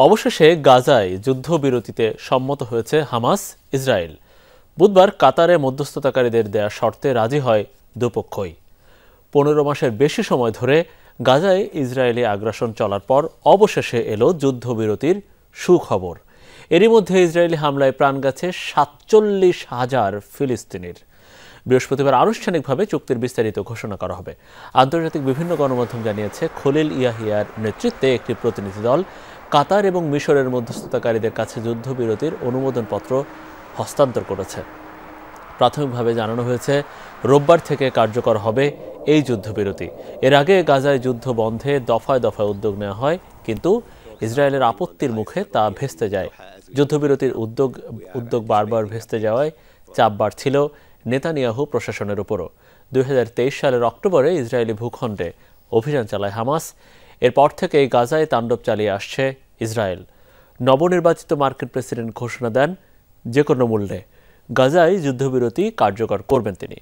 অবশেষে গাজায় যুদ্ধবিরতিতে সম্মত হয়েছে হামাস ইসরায়েল। বুধবার কাতারে মধ্যস্থতাকারীদের দেয়া শর্তে রাজি হয় দুপক্ষই। 15 মাসের বেশি সময় ধরে গাজায় ইসরায়েলি আগ্রাসন চলার পর অবশেষে এলো যুদ্ধবিরতির সুখবর। এরই মধ্যে ইসরায়েলি হামলায় প্রাণ গেছে 47,000 ফিলিস্তিনির। বৃহস্পতিবার আনুষ্ঠানিকভাবে চুক্তির বিস্তারিত ঘোষণা করা হবে। আন্তর্জাতিক বিভিন্ন গণমাধ্যম জানিয়েছে, খলিল ইয়াহিয়ার নেতৃত্বে একটি প্রতিনিধি দল কাতার এবং মিশরের মধ্যস্থতাকারীদের কাছে যুদ্ধবিরতির অনুমোদনপত্র হস্তান্তর করেছে। প্রাথমিকভাবে জানানো হয়েছে, রোববার থেকে কার্যকর হবে এই যুদ্ধবিরতি। এর আগে গাজায় যুদ্ধ বন্ধে দফায় দফায় উদ্যোগ নেওয়া হয়, কিন্তু ইসরায়েলের আপত্তির মুখে তা ভেস্তে যায়। যুদ্ধবিরতির উদ্যোগ বারবার ভেস্তে যাওয়ায় চাপ বাড়ছিল নেতানিয়াহু প্রশাসনের উপরও। 2023 সালের অক্টোবরে ইসরায়েলি ভূখণ্ডে অভিযান চালায় হামাস। এরপর থেকেই গাজায় তাণ্ডব চালিয়ে আসছে ইসরায়েল। নবনির্বাচিত মার্কিন প্রেসিডেন্ট ঘোষণা দেন যে কোনো মূল্যে গাজায় যুদ্ধবিরতি কার্যকর করবেন তিনি।